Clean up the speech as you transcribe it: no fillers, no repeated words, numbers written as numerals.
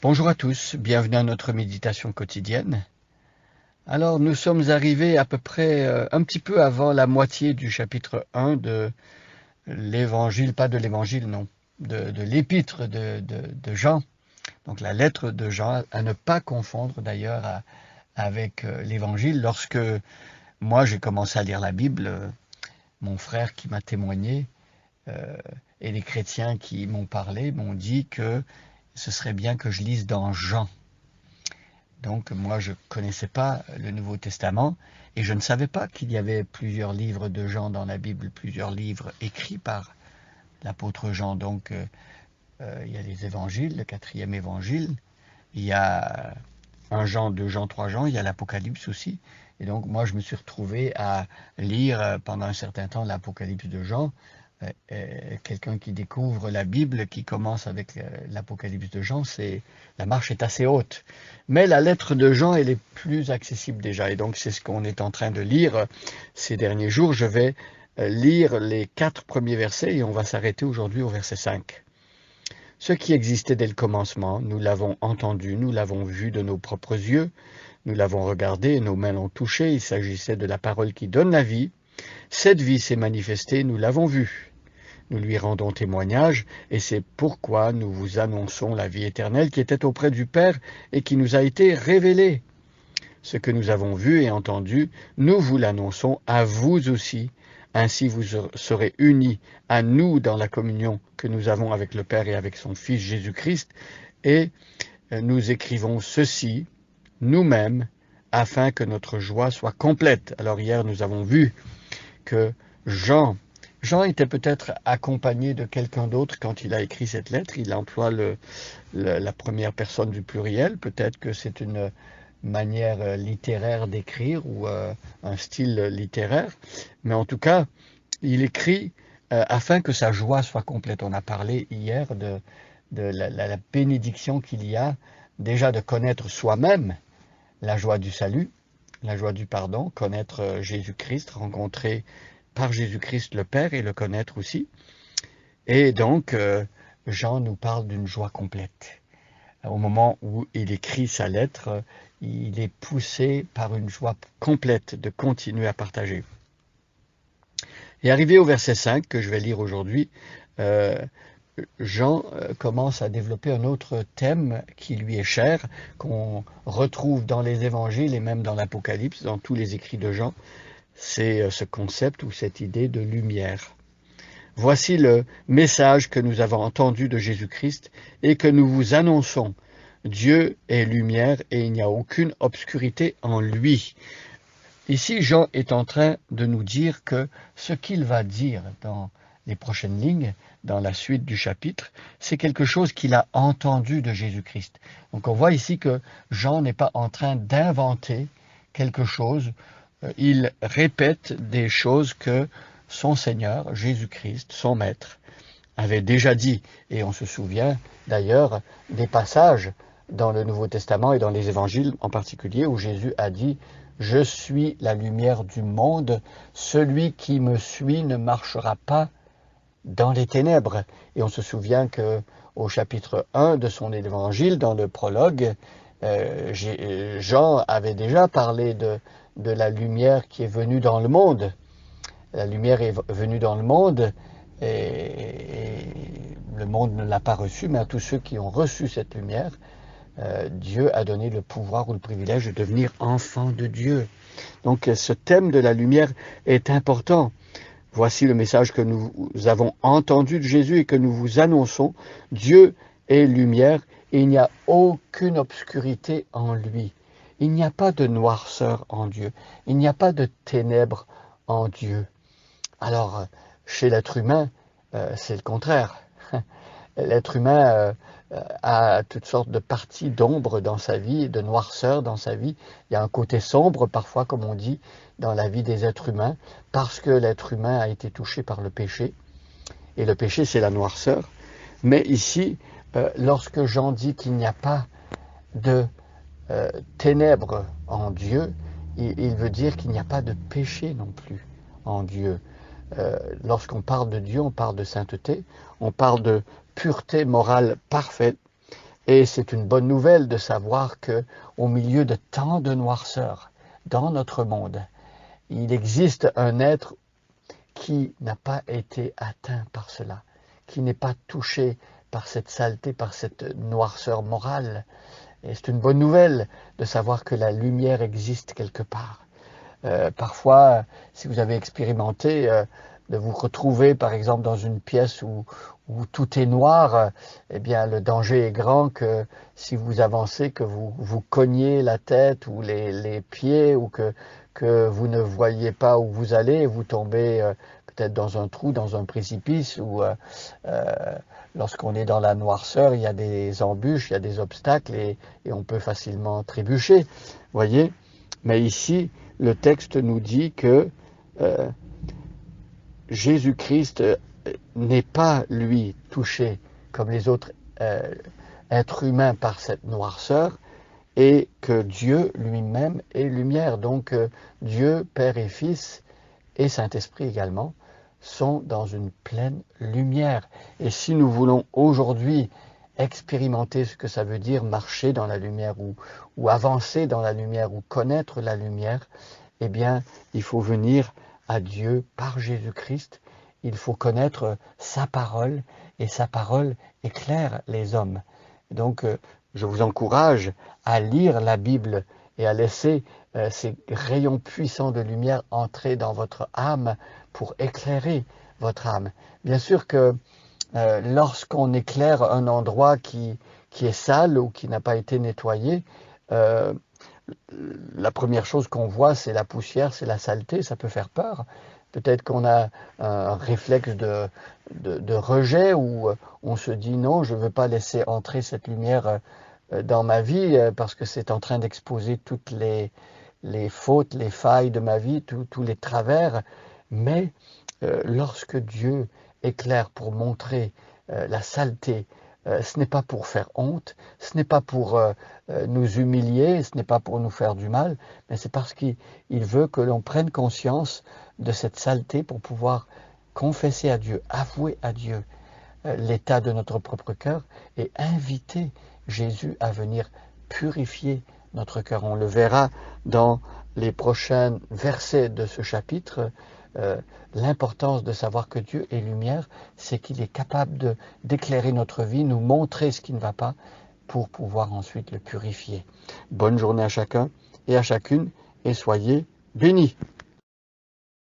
Bonjour à tous, bienvenue à notre méditation quotidienne. Alors nous sommes arrivés à peu près un petit peu avant la moitié du chapitre 1 de l'évangile, pas de l'évangile non, de l'épître de Jean, donc la lettre de Jean, à ne pas confondre d'ailleurs avec l'évangile. Lorsque moi j'ai commencé à lire la Bible, mon frère qui m'a témoigné euh, et les chrétiens qui m'ont parlé m'ont dit que ce serait bien que je lise dans Jean. Donc moi je ne connaissais pas le Nouveau Testament et je ne savais pas qu'il y avait plusieurs livres de Jean dans la Bible, plusieurs livres écrits par l'apôtre Jean. Donc il y a les évangiles, le 4e évangile, il y a 1 Jean, 2 Jean, 3 Jean, il y a l'Apocalypse aussi. Et donc moi je me suis retrouvé à lire pendant un certain temps l'Apocalypse de Jean. Quelqu'un qui découvre la Bible, qui commence avec l'Apocalypse de Jean, la marche est assez haute. Mais la lettre de Jean, elle est plus accessible déjà. Et donc c'est ce qu'on est en train de lire ces derniers jours. Je vais lire les 4 premiers versets et on va s'arrêter aujourd'hui au verset 5. Ce qui existait dès le commencement, nous l'avons entendu, nous l'avons vu de nos propres yeux, nous l'avons regardé, nos mains l'ont touché, il s'agissait de la parole qui donne la vie. Cette vie s'est manifestée, nous l'avons vue. Nous lui rendons témoignage, et c'est pourquoi nous vous annonçons la vie éternelle qui était auprès du Père et qui nous a été révélée. Ce que nous avons vu et entendu, nous vous l'annonçons à vous aussi. Ainsi vous serez unis à nous dans la communion que nous avons avec le Père et avec son Fils Jésus-Christ. Et nous écrivons ceci, nous-mêmes, afin que notre joie soit complète. Alors hier, nous avons vu que Jean était peut-être accompagné de quelqu'un d'autre quand il a écrit cette lettre. Il emploie la première personne du pluriel. Peut-être que c'est une manière littéraire d'écrire ou un style littéraire. Mais en tout cas, il écrit afin que sa joie soit complète. On a parlé hier de la bénédiction qu'il y a déjà de connaître soi-même la joie du salut, la joie du pardon, connaître Jésus-Christ, rencontrer par Jésus-Christ le Père et le connaître aussi. Et donc, Jean nous parle d'une joie complète. Au moment où il écrit sa lettre, il est poussé par une joie complète de continuer à partager. Et arrivé au verset 5, que je vais lire aujourd'hui, Jean commence à développer un autre thème qui lui est cher, qu'on retrouve dans les évangiles et même dans l'Apocalypse, dans tous les écrits de Jean. C'est ce concept ou cette idée de lumière. Voici le message que nous avons entendu de Jésus-Christ et que nous vous annonçons. Dieu est lumière et il n'y a aucune obscurité en lui. Ici, Jean est en train de nous dire que ce qu'il va dire dans les prochaines lignes, dans la suite du chapitre, c'est quelque chose qu'il a entendu de Jésus-Christ. Donc on voit ici que Jean n'est pas en train d'inventer quelque chose. Il répète des choses que son Seigneur, Jésus-Christ, son Maître, avait déjà dit. Et on se souvient d'ailleurs des passages dans le Nouveau Testament et dans les évangiles en particulier où Jésus a dit « Je suis la lumière du monde, celui qui me suit ne marchera pas dans les ténèbres. » Et on se souvient qu'au chapitre 1 de son évangile, dans le prologue, Jean avait déjà parlé de la lumière qui est venue dans le monde. La lumière est venue dans le monde et le monde ne l'a pas reçue, mais à tous ceux qui ont reçu cette lumière, Dieu a donné le pouvoir ou le privilège de devenir enfant de Dieu. Donc ce thème de la lumière est important. Voici le message que nous avons entendu de Jésus et que nous vous annonçons. Dieu est lumière et il n'y a aucune obscurité en lui. Il n'y a pas de noirceur en Dieu. Il n'y a pas de ténèbres en Dieu. Alors, chez l'être humain, c'est le contraire. L'être humain a toutes sortes de parties d'ombre dans sa vie, de noirceur dans sa vie. Il y a un côté sombre, parfois, comme on dit, dans la vie des êtres humains, parce que l'être humain a été touché par le péché. Et le péché, c'est la noirceur. Mais ici, lorsque Jean dit qu'il n'y a pas de ténèbres en Dieu, il veut dire qu'il n'y a pas de péché non plus en Dieu. Lorsqu'on parle de Dieu, on parle de sainteté, on parle de pureté morale parfaite, Et c'est une bonne nouvelle de savoir que au milieu de tant de noirceur dans notre monde, il existe un être qui n'a pas été atteint par cela, qui n'est pas touché par cette saleté, par cette noirceur morale. Et c'est une bonne nouvelle de savoir que la lumière existe quelque part. Parfois, si vous avez expérimenté de vous retrouver par exemple dans une pièce où tout est noir, eh bien le danger est grand que si vous avancez, que vous cogniez la tête ou les pieds ou que vous ne voyez pas où vous allez et vous tombez peut-être dans un trou, dans un précipice ou lorsqu'on est dans la noirceur, il y a des embûches, il y a des obstacles et on peut facilement trébucher, voyez. Mais ici, le texte nous dit que Jésus-Christ n'est pas, lui, touché comme les autres êtres humains par cette noirceur et que Dieu lui-même est lumière. Donc Dieu, Père et Fils et Saint-Esprit également sont dans une pleine lumière. Et si nous voulons aujourd'hui expérimenter ce que ça veut dire marcher dans la lumière ou avancer dans la lumière ou connaître la lumière, eh bien, il faut venir à Dieu par Jésus-Christ. Il faut connaître sa parole et sa parole éclaire les hommes. Donc, je vous encourage à lire la Bible et à laisser ces rayons puissants de lumière entrer dans votre âme pour éclairer votre âme. Bien sûr que lorsqu'on éclaire un endroit qui est sale ou qui n'a pas été nettoyé, la première chose qu'on voit, c'est la poussière, c'est la saleté, ça peut faire peur. Peut-être qu'on a un réflexe de rejet où on se dit non, je ne veux pas laisser entrer cette lumière dans ma vie parce que c'est en train d'exposer toutes les fautes, les failles de ma vie, tous les travers. Mais lorsque Dieu éclaire pour montrer la saleté, ce n'est pas pour faire honte, ce n'est pas pour nous humilier, ce n'est pas pour nous faire du mal, mais c'est parce qu'il veut que l'on prenne conscience de cette saleté pour pouvoir confesser à Dieu, avouer à Dieu l'état de notre propre cœur et inviter Jésus à venir purifier notre cœur. On le verra dans les prochains versets de ce chapitre. L'importance de savoir que Dieu est lumière, c'est qu'il est capable d'éclairer notre vie, nous montrer ce qui ne va pas pour pouvoir ensuite le purifier. Bonne journée à chacun et à chacune et soyez bénis.